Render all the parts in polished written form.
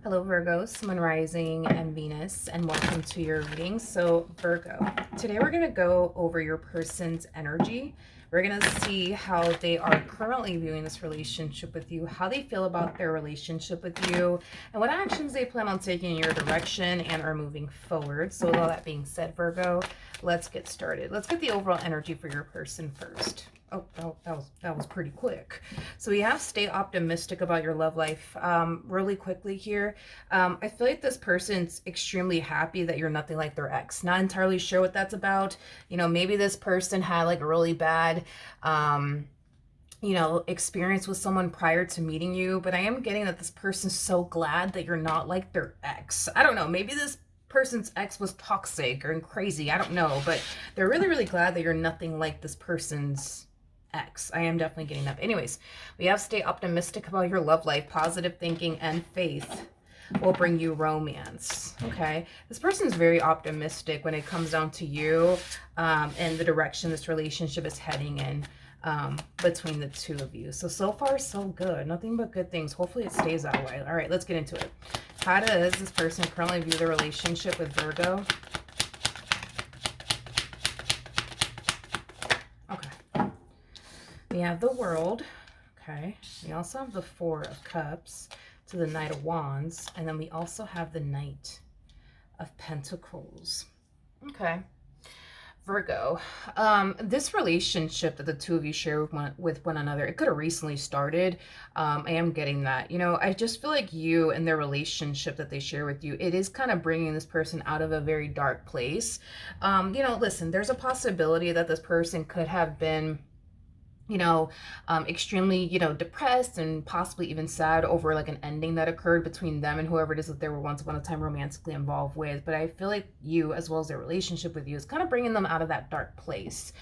Hello Virgo, Sun Rising and Venus, and welcome to your reading. So Virgo, today we're going to go over your person's energy. We're going to see how they are currently viewing this relationship with you, how they feel about their relationship with you, and what actions they plan on taking in your direction and are moving forward. So with all that being said, Virgo, let's get started. Let's get the overall energy for your person first. Oh, that was pretty quick. So we have stay optimistic about your love life. Really quickly here, I feel like this person's extremely happy that you're nothing like their ex. Not entirely sure what that's about. You know, maybe this person had like a really bad, experience with someone prior to meeting you. But I am getting that this person's so glad that you're not like their ex. I don't know. Maybe this person's ex was toxic or crazy. I don't know. But they're really, really glad that you're nothing like this person's X. I am definitely getting that. Anyways, we have stay optimistic about your love life. Positive thinking and faith will bring you romance. Okay. This person is very optimistic when it comes down to you and the direction this relationship is heading in between the two of you. So far, so good. Nothing but good things. Hopefully it stays that way. All right, let's get into it. How does this person currently view the relationship with Virgo? We have the World, okay. We also have the Four of Cups to the Knight of Wands, and then we also have the Knight of Pentacles. Okay. Virgo, this relationship that the two of you share with one another, it could have recently started. I am getting that. You know, I just feel like you and their relationship that they share with you, it is kind of bringing this person out of a very dark place. Listen, there's a possibility that this person could have been extremely, depressed and possibly even sad over like an ending that occurred between them and whoever it is that they were once upon a time romantically involved with. But I feel like you, as well as their relationship with you, is kind of bringing them out of that dark place.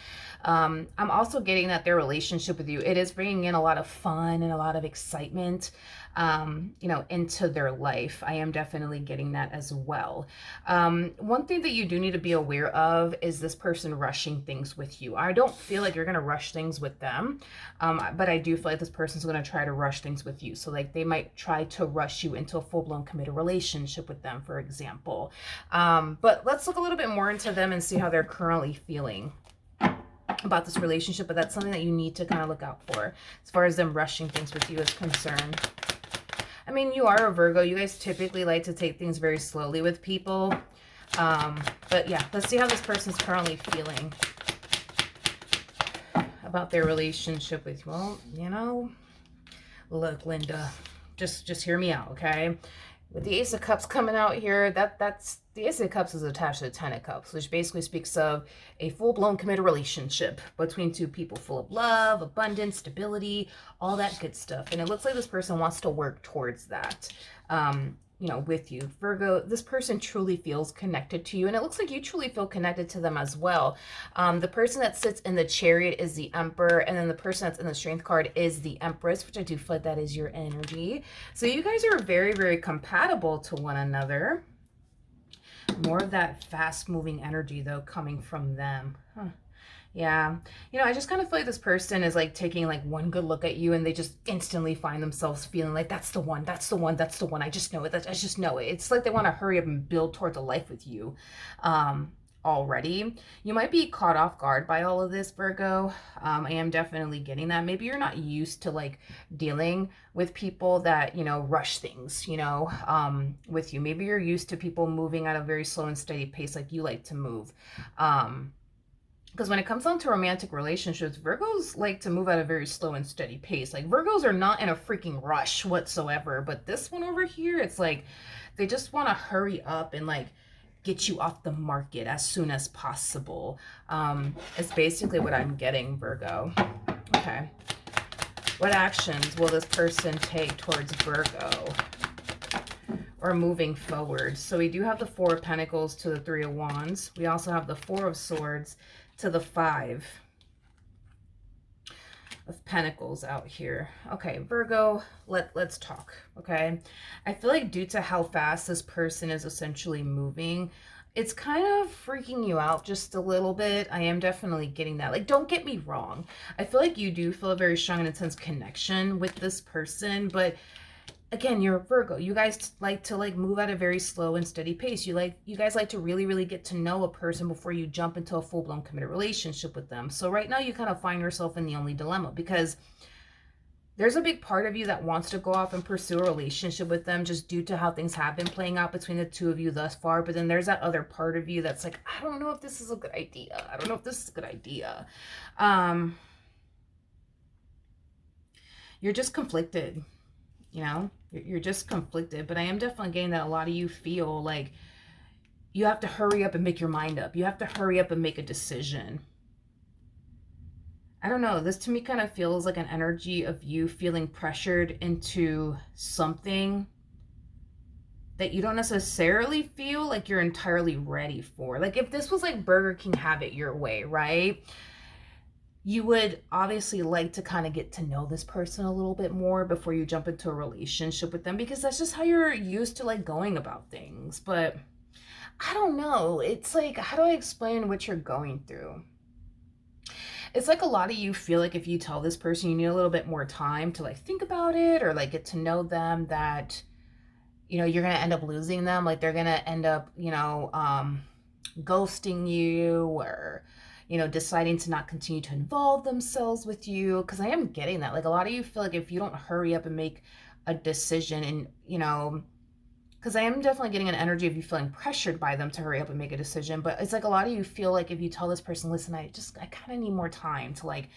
I'm also getting that their relationship with you, it is bringing in a lot of fun and a lot of excitement, into their life. I am definitely getting that as well. One thing that you do need to be aware of is this person rushing things with you. I don't feel like you're going to rush things with them, but I do feel like this person's going to try to rush things with you. So like they might try to rush you into a full-blown committed relationship with them, for example. But let's look a little bit more into them and see how they're currently feeling about this relationship. But that's something that you need to kind of look out for as far as them rushing things with you is concerned. I mean, you are a Virgo. You guys typically like to take things very slowly with people. But yeah, let's see how this person's currently feeling about their relationship with you. Well, look, Linda, just hear me out, okay? With the Ace of Cups coming out here, that's the Ace of Cups is attached to the Ten of Cups, which basically speaks of a full-blown committed relationship between two people, full of love, abundance, stability, all that good stuff. And it looks like this person wants to work towards that, with you. Virgo, this person truly feels connected to you, and it looks like you truly feel connected to them as well. The person that sits in the Chariot is the Emperor, and then the person that's in the Strength card is the Empress, which I do feel like that is your energy. So you guys are very, very compatible to one another. More of that fast-moving energy, though, coming from them. Yeah. I just kind of feel like this person is like taking like one good look at you and they just instantly find themselves feeling like that's the one, that's the one, that's the one. I just know it. I just know it. It's like they want to hurry up and build towards a life with you already. You might be caught off guard by all of this, Virgo. I am definitely getting that. Maybe you're not used to like dealing with people that, rush things, with you. Maybe you're used to people moving at a very slow and steady pace like you like to move. Because when it comes down to romantic relationships, Virgos like to move at a very slow and steady pace. Like Virgos are not in a freaking rush whatsoever. But this one over here, it's like they just want to hurry up and like get you off the market as soon as possible. It's basically what I'm getting, Virgo. Okay. What actions will this person take towards Virgo or moving forward? So we do have the Four of Pentacles to the Three of Wands. We also have the Four of Swords to the Five of Pentacles out here. Okay, Virgo, let's talk, okay? I feel like due to how fast this person is essentially moving, it's kind of freaking you out just a little bit. I am definitely getting that. Like, don't get me wrong. I feel like you do feel a very strong and intense connection with this person, but again, you're a Virgo. You guys like to like move at a very slow and steady pace. You guys like to really, really get to know a person before you jump into a full-blown committed relationship with them. So right now you kind of find yourself in the only dilemma, because there's a big part of you that wants to go off and pursue a relationship with them just due to how things have been playing out between the two of you thus far. But then there's that other part of you that's like, I don't know if this is a good idea. I don't know if this is a good idea. You're just conflicted, you know? You're just conflicted. But I am definitely getting that a lot of you feel like you have to hurry up and make your mind up. You have to hurry up and make a decision. I don't know. This to me kind of feels like an energy of you feeling pressured into something that you don't necessarily feel like you're entirely ready for. Like if this was like Burger King Have It Your Way, right? You would obviously like to kind of get to know this person a little bit more before you jump into a relationship with them, because that's just how you're used to like going about things. But I don't know. It's like, how do I explain what you're going through? It's like a lot of you feel like if you tell this person you need a little bit more time to like think about it or like get to know them, that, you know, you're going to end up losing them. Like they're going to end up, you know, ghosting you, or, you know, deciding to not continue to involve themselves with you. Because I am getting that. Like a lot of you feel like if you don't hurry up and make a decision, and, you know, because I am definitely getting an energy of you feeling pressured by them to hurry up and make a decision. But it's like a lot of you feel like if you tell this person, listen, I kind of need more time to like,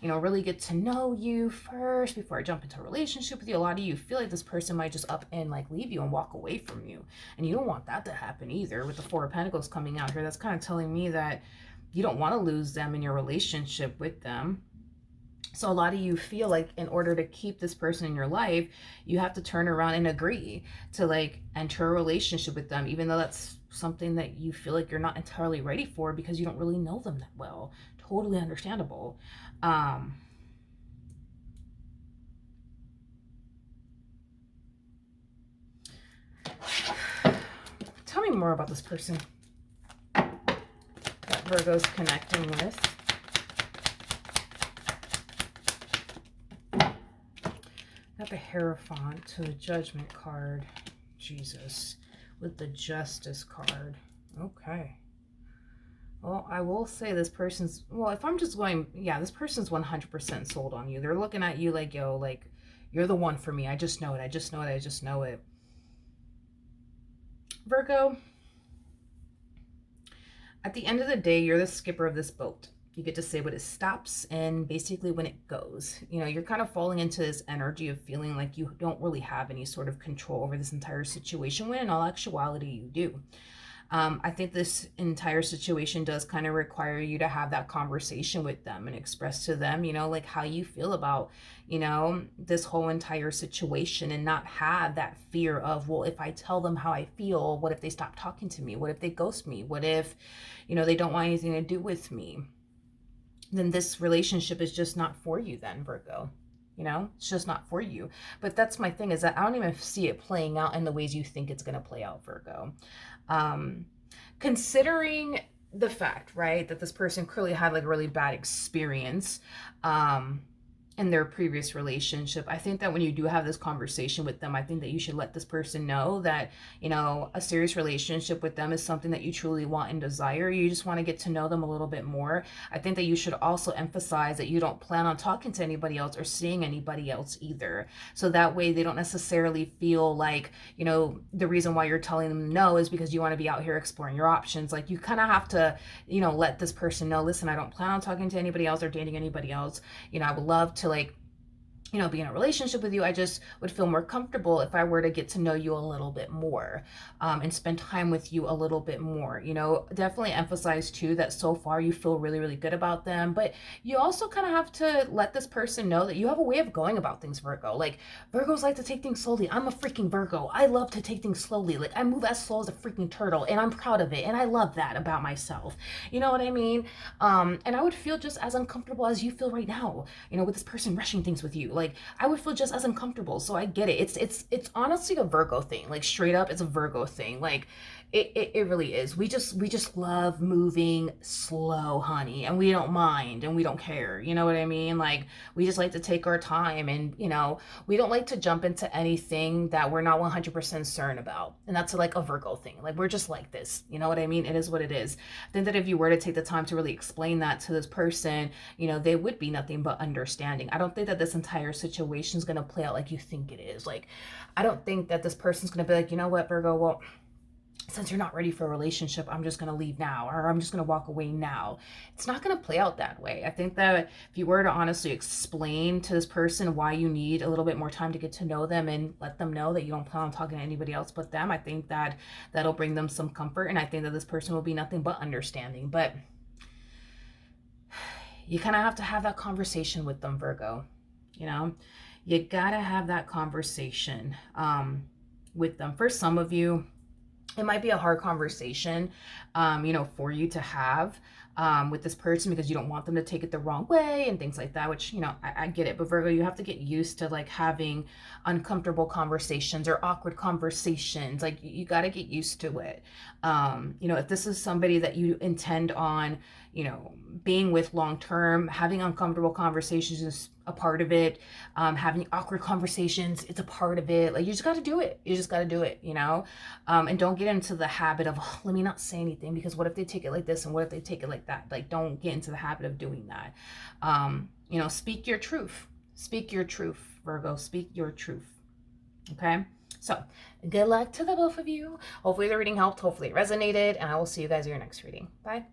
you know, really get to know you first before I jump into a relationship with you. A lot of you feel like this person might just up and like leave you and walk away from you. And you don't want that to happen either. With the Four of Pentacles coming out here, that's kind of telling me that you don't want to lose them in your relationship with them. So a lot of you feel like in order to keep this person in your life, you have to turn around and agree to like enter a relationship with them, even though that's something that you feel like you're not entirely ready for because you don't really know them that well. Totally understandable. Tell me more about this person that Virgo's connecting with. Got the Hierophant to the Judgment card. Jesus. With the Justice card. Okay. Well, I will say this person's... Well, if I'm just going... Yeah, this person's 100% sold on you. They're looking at you like, yo, like, you're the one for me. I just know it. I just know it. I just know it. Virgo, at the end of the day, you're the skipper of this boat. You get to say when it stops and basically when it goes. You know, you're kind of falling into this energy of feeling like you don't really have any sort of control over this entire situation, when in all actuality you do. I think this entire situation does kind of require you to have that conversation with them and express to them, you know, like how you feel about, you know, this whole entire situation, and not have that fear of, well, if I tell them how I feel, what if they stop talking to me? What if they ghost me? What if, you know, they don't want anything to do with me? Then this relationship is just not for you then, Virgo. You know, it's just not for you. But that's my thing, is that I don't even see it playing out in the ways you think it's going to play out, Virgo. Considering the fact, right, that this person clearly had like a really bad experience in their previous relationship, I think that when you do have this conversation with them, I think that you should let this person know that, you know, a serious relationship with them is something that you truly want and desire. You just want to get to know them a little bit more. I think that you should also emphasize that you don't plan on talking to anybody else or seeing anybody else either. So that way they don't necessarily feel like, you know, the reason why you're telling them no is because you want to be out here exploring your options. Like, you kind of have to, you know, let this person know, listen, I don't plan on talking to anybody else or dating anybody else. You know, I would love to, like, you know, be in a relationship with you. I just would feel more comfortable if I were to get to know you a little bit more, and spend time with you a little bit more. You know, definitely emphasize too that so far you feel really, really good about them, but you also kind of have to let this person know that you have a way of going about things, Virgo. Like, Virgos like to take things slowly. I'm a freaking Virgo. I love to take things slowly. Like, I move as slow as a freaking turtle, and I'm proud of it, and I love that about myself. You know what I mean? And I would feel just as uncomfortable as you feel right now, you know, with this person rushing things with you. Like, I would feel just as uncomfortable. So I get it. It's honestly a Virgo thing. Like, straight up, it's a Virgo thing. Like, it really is. We just love moving slow, honey, and we don't mind and we don't care. You know what I mean? Like, we just like to take our time, and we don't like to jump into anything that we're not 100% certain about. And that's like a Virgo thing. Like, we're just like this. You know what I mean? It is what it is. I think that if you were to take the time to really explain that to this person, they would be nothing but understanding. I don't think that this entire situation is going to play out like you think it is. Like, I don't think that this person's going to be like, you know what, Virgo, well, since you're not ready for a relationship, I'm just going to leave now, or I'm just going to walk away now. It's not going to play out that way. I think that if you were to honestly explain to this person why you need a little bit more time to get to know them and let them know that you don't plan on talking to anybody else but them, I think that that'll bring them some comfort. And I think that this person will be nothing but understanding. But you kind of have to have that conversation with them, Virgo. You got to have that conversation with them. For some of you, it might be a hard conversation, for you to have with this person, because you don't want them to take it the wrong way and things like that, which, I get it. But Virgo, you have to get used to like having uncomfortable conversations or awkward conversations. Like, you got to get used to it. If this is somebody that you intend on, being with long term, having uncomfortable conversations is a part of it. Having awkward conversations, it's a part of it. Like, you just got to do it. You just got to do it, and don't get into the habit of, oh, let me not say anything, because what if they take it like this and what if they take it like that? Like, don't get into the habit of doing that. Speak your truth. Speak your truth, Virgo. Speak your truth. Okay? So, good luck to the both of you. Hopefully the reading helped. Hopefully it resonated. And I will see you guys in your next reading. Bye.